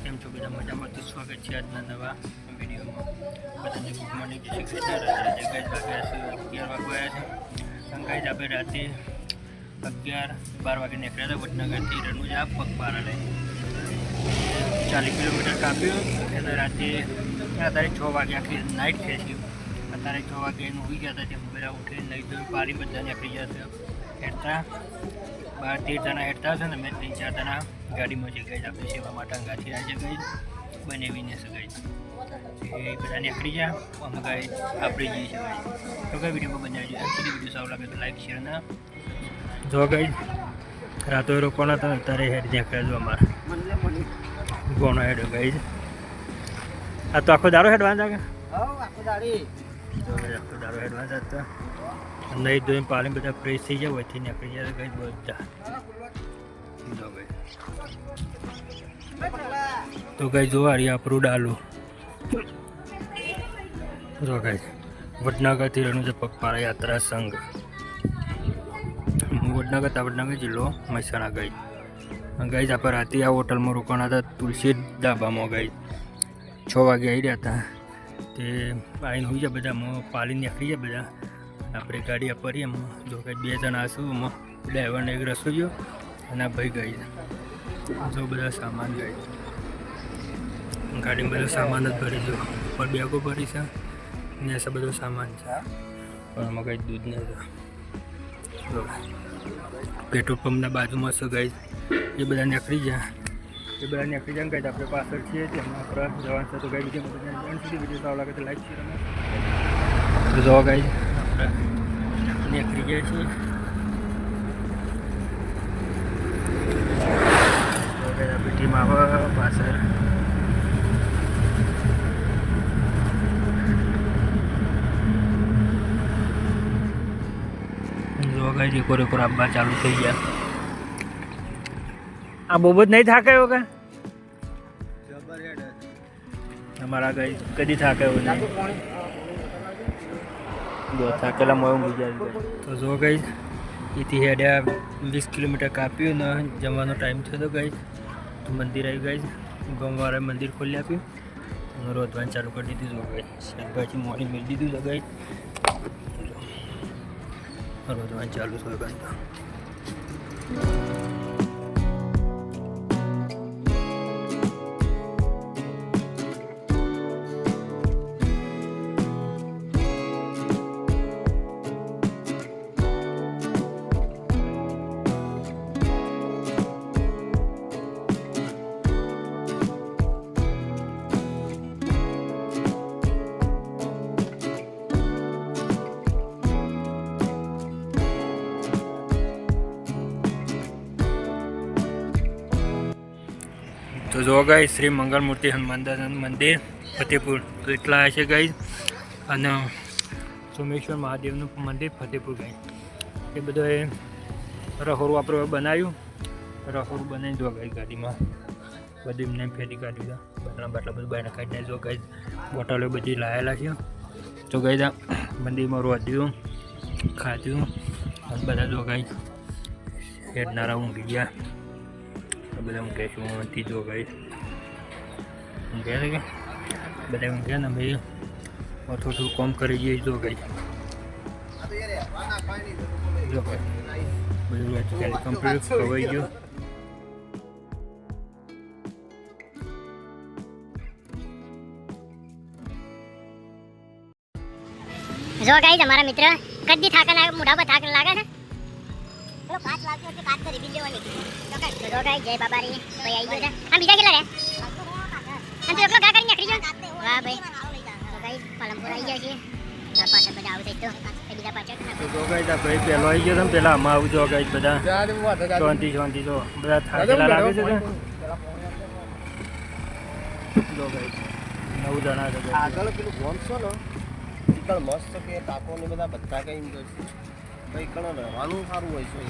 કેમ છો બધા મજામાં? તો સ્વાગત છે આજના નવા વિડીયોમાં. બધાને ગુડ મોર્નિંગ, જય શ્રી કૃષ્ણ. રાત્રે ગાઈઝ વાગ્યા છે 11 વાગ્યા છે. ગાઈઝ આપણે રાતે 11-12 વાગે નીકળ્યા હતા વડનગરથી રણુજા પગપાળા લઈને 40 કિલોમીટર કાપ્યું. અને રાતે અત્યારે 6 વાગે આખી નાઇટ ખેંચી. અત્યારે 6 વાગે એનું હોઈ ગયા હતા તેમ બધા ઉઠીને નહીં તો પારી બધા નીકળી ગયા હેઠતા 12-13 જણા હેઠતા હશે ને મેં 3-4 જણા ગાડીમાં જે ગઈ આપણે સેવા માટે અંગાથી આજે ગઈ બનાવીને સગાઈ એ બધા નીકળી ગયા અમે ગઈ આપણે જઈએ છીએ તો કઈ વિડીયોમાં બનાવી જોઈએ. actually વિડીયો સારું લાગે તો લાઈક શેર ના જો ગઈ રાતો એ રોકવાના હતા અત્યારે હેડ નીકળ્યા જો અમારે ગોણો હેડ ગઈ આ તો આખો દારો હેડવાન લાગે આખો દાડી આખો દારો હેડવાન હતા નહીં ધોઈને પાણી બધા ફ્રેશ થઈ જાય હોયથી નીકળી જાય ગઈ બધા તો ગઈ જો આ આપણું ડાલું જો ગઈ વડનગરથી રણુજા પગપાળા યાત્રા સંઘ વડનગર જિલ્લો મહેસાણા ગઈ ગઈ આપણે રાતે આ હોટલમાં રોકાણા હતા તુલસી ડાબામાં ગઈ 6 વાગે આવી રહ્યા હતા તે આવીને હોઈ જાય બધા પાલી નીકળી જાય બધા આપણે ગાડી આપરી એમ જો કંઈ 2 જણા હશું એમાં ડ્રાઈવરને એક રસોઈયો અને ભાઈ ગઈ જો બધા સામાન ગઈ ગાડીમાં બધો સામાન જ ભરી દો ઉપર બેગો ભરી છે ને એ બધો સામાન છે પણ એમાં કંઈ દૂધ નહીં જો પેટ્રોલ પંપના બાજુમાં છે ગઈ એ બધા નીકળી જાય કંઈ આપણે પાછળ છીએ તેમાં આપણે જવાનું છે તો ગઈ વિડીયો સુધી વિડીયો સારો લાગે તો લાઈક છે તમે જો ગઈ નીકળી ગયા છીએ આપણી ટીમ આવે પાછળ જો ગઈ રેકોર આપવા ચાલુ થઈ ગયા. આ બહુ જ નહીં થાકે એવું કે અમારા ગઈ કદી થાકે એવું નહીં થાકેલા મોં ગુજારી તો જો ગઈ એથી હેડ્યા 20 કિલોમીટર કાપ્યું ને જવાનો ટાઈમ થયો તો ગઈ તો મંદિર આવી ગઈ ગોમવારે મંદિર ખોલી આપ્યું અને રોધવાનું ચાલુ કરી દીધું જો ગઈ શાકભાજી મોડી મેળ દીધું તો ગઈ રોધવાનું ચાલુ થયું ગઈ તો જો ગઈ શ્રી મંગલ મૂર્તિ હનુમાન દાદાનું મંદિર ફતેપુર તો એટલા છે ગઈ અને સોમેશ્વર મહાદેવનું મંદિર ફતેપુર ગઈ એ બધો એ રહોરું આપણે બનાવ્યું રહોરું બનાવી જો ગઈ ગાડીમાં બધી એમને ફેરી કાઢી બાટલા બધું બહાર કાઢી જો ગઈ બોટલો બધી લાયેલા છે તો ગઈ મંદિરમાં રોધ્યું ખાધું અને બધા જો ગઈ હેડનારા ઊંઘી ગયા બધા ઊંઘે છું ઊંઘથી જો ગઈ ઊંઘે છે કે બધા ઊંઘે ને ભાઈ થોડું કોમ કરી જઈએ જો ગઈ જો ગઈ બધું કમ્પ્લીટ ખવાઈ ગયું. જો ગાઈસ અમારા મિત્ર કદી થાકે લાગે મોઢા પર થાક લાગે છે પેલો કાચ લાગ્યો છે કાચ કરી બીજો વાલી તો જો ગાઈસ જય બાબારી ભાઈ આવી ગયો છે આ બીજા કેટલા રે અને તો એકલો ગા કરી નીકળી ગયો વાહ ભાઈ તો ગાઈસ પાલનપુર આવી ગયા છે ચાર પાછા બધા આવું થઈ તો બીજા પાછા તો ગાઈસ આ ભાઈ પહેલો આવી ગયો છે પેલા આમાં આવજો ગાઈસ બધા શાંતિ જો બધા થાકેલા લાગે છે જો ગાઈસ 9 જણા છે આગળ પેલું ગોમ છો ને ઈકણ મસ્ત કે ટાકો ને બધા કઈ ભાઈ કણ રહેવાનું સારું હોય છે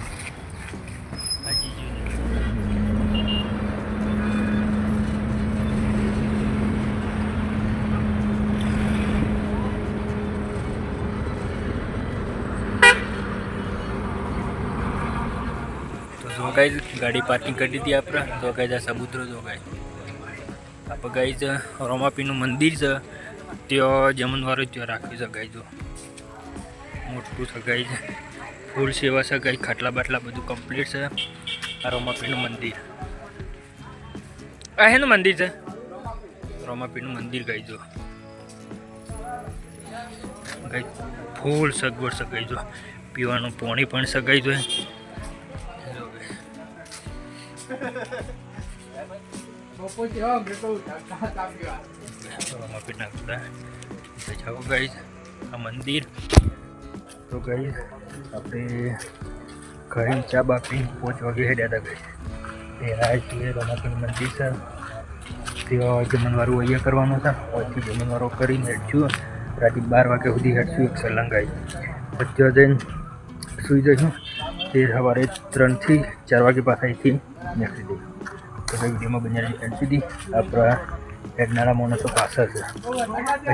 तो जो गाइस गाड़ी पार्किंग कर दी थी अपना तो गाइस समुद्र जो गाइस આપણે ગાઈ રોમાપીનું મંદિર છે ત્યાં જમણવારો ત્યાં રાખ્યું છે ગાઈ જો મોટું છે ગાઈ ફૂલ સેવા છે ગાઈ ખાટલા બાટલા બધું કમ્પ્લીટ છે આ રોમાપીનું મંદિર આ હેનું મંદિર છે રોમાપીનું મંદિર ગાઈ જો ગાઈ ફૂલ સગવડ સગાઈ જો પીવાનું પાણી પણ સગાઈ જો આ મંદિર તો ગઈ આપણે ઘરે ચા બાપી 5 વાગે હેડ્યા હતા ગઈ એ રોમાપીનું મંદિર છે ત્યાં જમણવારું અહીંયા કરવાનું છે પછી જમણવારો કરીને હેડશું રાતે 12 વાગ્યા સુધી હેડશું એક સલંગાઈ પછી જઈને સુઈ જઈશું તે સવારે 3 થી 4 વાગે પાછા અહીંથી નીકળી જઈશું તો વિડીયોમાં બન્યા એન્ડ સુધી આપણા હેડનારા માણસો પાછળ છે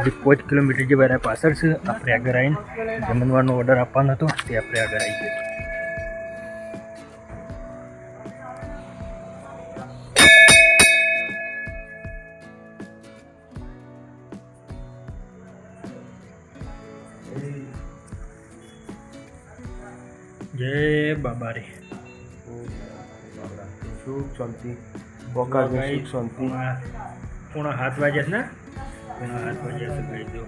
હજી 5 કિલોમીટર જે બરાબર પાછળ છે આપણે આગળ આવીને જમણવારનો ઓર્ડર આપવાનો હતો તે આપણે આગળ આવી જઈશું જય બાબા રે સુખ શાંતિ બોકા સુખ શાંતિ પૂણા 7 વાગ્યા છે ને પૂણા 7 વાગ્યા છે ભાઈ જો